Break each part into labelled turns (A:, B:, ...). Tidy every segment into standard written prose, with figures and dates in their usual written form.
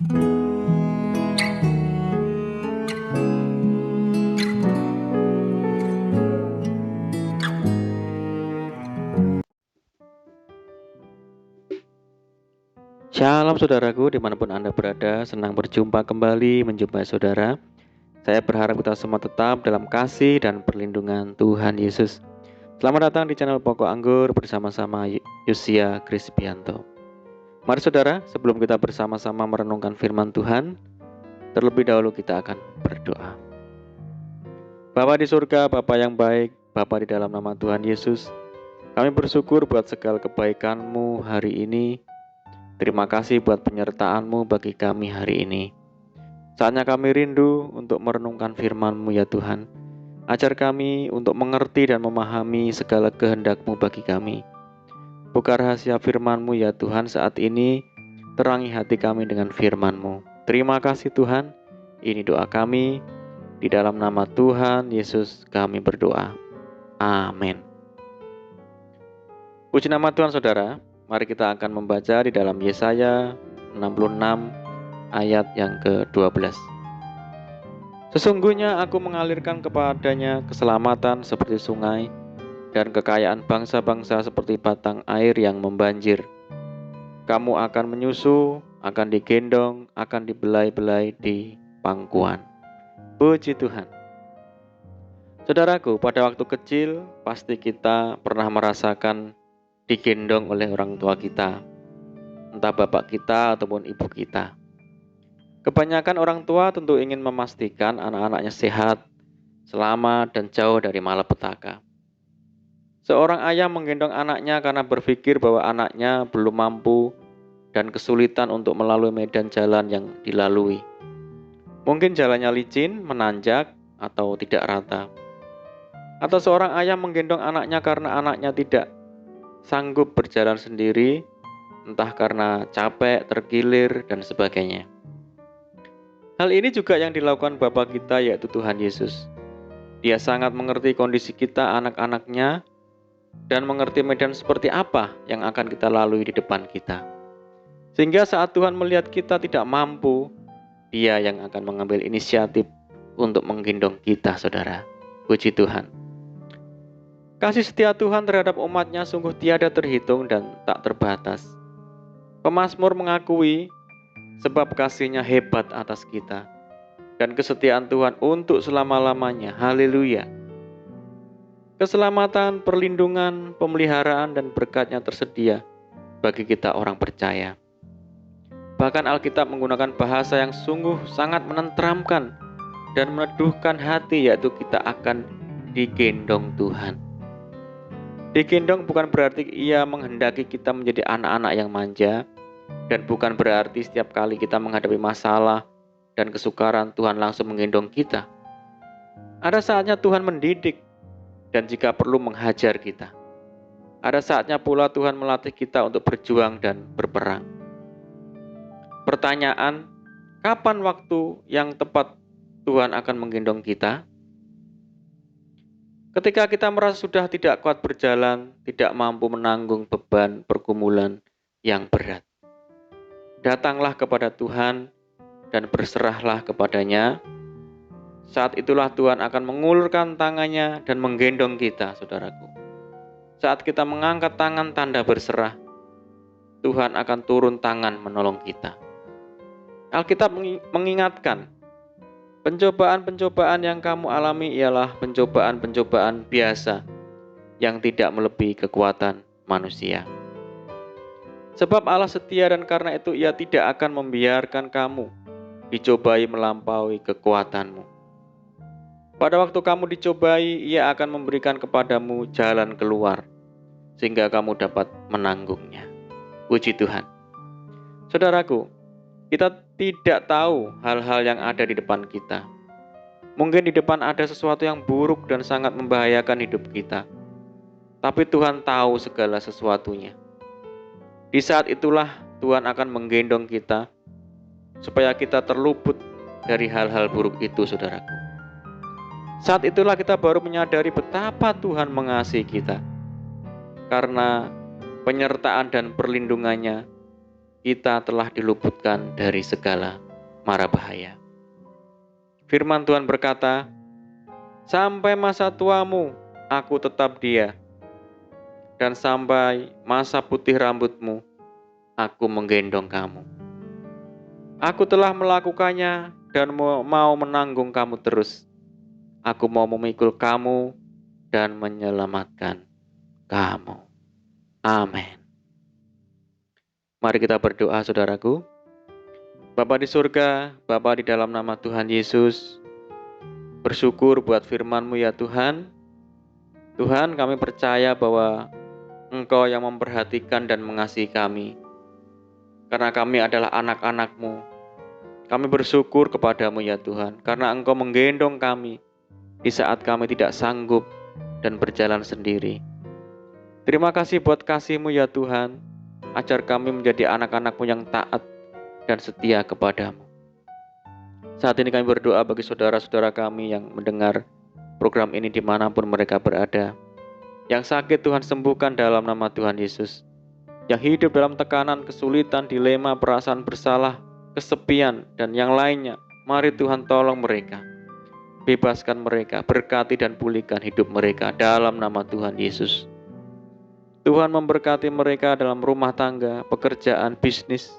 A: Shalom saudaraku, dimanapun Anda berada, senang berjumpa kembali menjumpai saudara. Saya berharap kita semua tetap dalam kasih dan perlindungan Tuhan Yesus. Selamat datang di channel Pokok Anggur bersama-sama Yusia Krispianto. Mari saudara, sebelum kita bersama-sama merenungkan firman Tuhan, terlebih dahulu kita akan berdoa. Bapa di surga, Bapa yang baik, Bapa di dalam nama Tuhan Yesus, kami bersyukur buat segala kebaikan-Mu hari ini. Terima kasih buat penyertaan-Mu bagi kami hari ini. Saatnya kami rindu untuk merenungkan firman-Mu ya Tuhan. Ajar kami untuk mengerti dan memahami segala kehendak-Mu bagi kami. Buka rahasia firman-Mu ya Tuhan saat ini, terangi hati kami dengan firman-Mu. Terima kasih Tuhan, ini doa kami. Di dalam nama Tuhan Yesus kami berdoa. Amin. Puji nama Tuhan saudara. Mari kita akan membaca di dalam Yesaya 66 ayat yang ke-12. Sesungguhnya aku mengalirkan kepadanya keselamatan seperti sungai dan kekayaan bangsa-bangsa seperti batang air yang membanjir. Kamu akan menyusu, akan digendong, akan dibelai-belai di pangkuan. Puji Tuhan. Saudaraku, pada waktu kecil pasti kita pernah merasakan digendong oleh orang tua kita, entah bapak kita ataupun ibu kita. Kebanyakan orang tua tentu ingin memastikan anak-anaknya sehat, selamat, dan jauh dari malapetaka. Seorang ayah menggendong anaknya karena berpikir bahwa anaknya belum mampu dan kesulitan untuk melalui medan jalan yang dilalui. Mungkin jalannya licin, menanjak, atau tidak rata. Atau seorang ayah menggendong anaknya karena anaknya tidak sanggup berjalan sendiri, entah karena capek, terkilir, dan sebagainya. Hal ini juga yang dilakukan Bapa kita yaitu Tuhan Yesus. Dia sangat mengerti kondisi kita anak-anaknya dan mengerti medan seperti apa yang akan kita lalui di depan kita. Sehingga saat Tuhan melihat kita tidak mampu, Dia yang akan mengambil inisiatif untuk menggendong kita, saudara. Puji Tuhan. Kasih setia Tuhan terhadap umat-Nya sungguh tiada terhitung dan tak terbatas. Pemazmur mengakui sebab kasih-Nya hebat atas kita dan kesetiaan Tuhan untuk selama-lamanya. Haleluya. Keselamatan, perlindungan, pemeliharaan, dan berkat-Nya tersedia bagi kita orang percaya. Bahkan Alkitab menggunakan bahasa yang sungguh sangat menenteramkan dan meneduhkan hati, yaitu kita akan digendong Tuhan. Digendong bukan berarti Ia menghendaki kita menjadi anak-anak yang manja, dan bukan berarti setiap kali kita menghadapi masalah dan kesukaran Tuhan langsung menggendong kita. Ada saatnya Tuhan mendidik dan jika perlu menghajar kita. Ada saatnya pula Tuhan melatih kita untuk berjuang dan berperang. Pertanyaan, kapan waktu yang tepat Tuhan akan menggendong kita? Ketika kita merasa sudah tidak kuat berjalan, tidak mampu menanggung beban pergumulan yang berat. Datanglah kepada Tuhan dan berserahlah kepadanya. Saat itulah Tuhan akan mengulurkan tangannya dan menggendong kita, saudaraku. Saat kita mengangkat tangan tanda berserah, Tuhan akan turun tangan menolong kita. Alkitab mengingatkan, pencobaan-pencobaan yang kamu alami ialah pencobaan-pencobaan biasa yang tidak melebihi kekuatan manusia. Sebab Allah setia dan karena itu Ia tidak akan membiarkan kamu dicobai melampaui kekuatanmu. Pada waktu kamu dicobai, Ia akan memberikan kepadamu jalan keluar sehingga kamu dapat menanggungnya. Puji Tuhan. Saudaraku, kita tidak tahu hal-hal yang ada di depan kita. Mungkin di depan ada sesuatu yang buruk dan sangat membahayakan hidup kita. Tapi Tuhan tahu segala sesuatunya. Di saat itulah Tuhan akan menggendong kita supaya kita terluput dari hal-hal buruk itu, saudaraku. Saat itulah kita baru menyadari betapa Tuhan mengasihi kita. Karena penyertaan dan perlindungannya kita telah diluputkan dari segala mara bahaya. Firman Tuhan berkata, sampai masa tuamu aku tetap dia, dan sampai masa putih rambutmu aku menggendong kamu. Aku telah melakukannya dan mau menanggung kamu terus. Aku mau memikul kamu dan menyelamatkan kamu. Amin. Mari kita berdoa, saudaraku. Bapa di surga, Bapa di dalam nama Tuhan Yesus, bersyukur buat firman-Mu ya Tuhan. Tuhan, kami percaya bahwa Engkau yang memperhatikan dan mengasihi kami. Karena kami adalah anak-anak-Mu. Kami bersyukur kepadamu ya Tuhan, karena Engkau menggendong kami di saat kami tidak sanggup dan berjalan sendiri. Terima kasih buat kasih-Mu ya Tuhan, ajar kami menjadi anak-anak-Mu yang taat dan setia kepadamu. Saat ini kami berdoa bagi saudara-saudara kami yang mendengar program ini dimanapun mereka berada. Yang sakit Tuhan sembuhkan dalam nama Tuhan Yesus. Yang hidup dalam tekanan, kesulitan, dilema, perasaan bersalah, kesepian, dan yang lainnya, mari Tuhan tolong mereka. Bebaskan mereka, berkati dan pulihkan hidup mereka dalam nama Tuhan Yesus. Tuhan memberkati mereka dalam rumah tangga, pekerjaan, bisnis,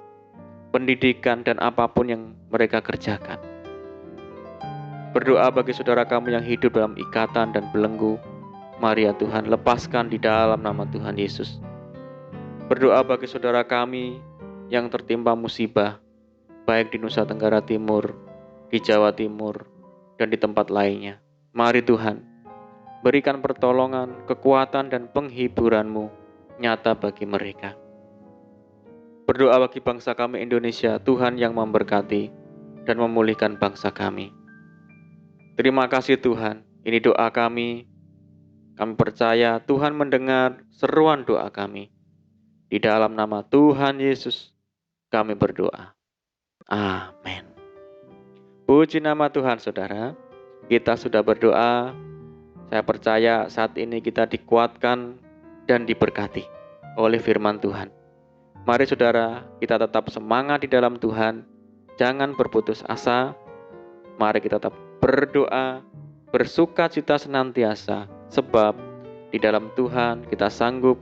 A: pendidikan, dan apapun yang mereka kerjakan. Berdoa bagi saudara kami yang hidup dalam ikatan dan belenggu. Mari ya Tuhan, lepaskan di dalam nama Tuhan Yesus. Berdoa bagi saudara kami yang tertimpa musibah, baik di Nusa Tenggara Timur, di Jawa Timur, dan di tempat lainnya. Mari Tuhan, berikan pertolongan, kekuatan, dan penghiburan-Mu nyata bagi mereka. Berdoa bagi bangsa kami Indonesia, Tuhan yang memberkati dan memulihkan bangsa kami. Terima kasih Tuhan, ini doa kami. Kami percaya Tuhan mendengar seruan doa kami. Di dalam nama Tuhan Yesus, kami berdoa. Amin. Puji nama Tuhan, saudara. Kita sudah berdoa. Saya percaya saat ini kita dikuatkan dan diberkati oleh firman Tuhan. Mari saudara, kita tetap semangat di dalam Tuhan. Jangan berputus asa. Mari kita tetap berdoa, bersukacita senantiasa. Sebab di dalam Tuhan kita sanggup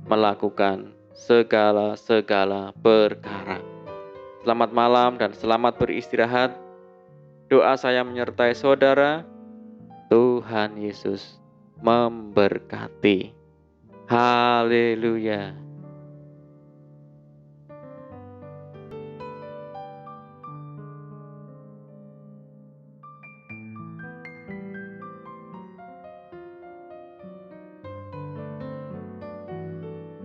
A: melakukan segala perkara. Selamat malam dan selamat beristirahat. Doa saya menyertai saudara. Tuhan Yesus memberkati. Haleluya.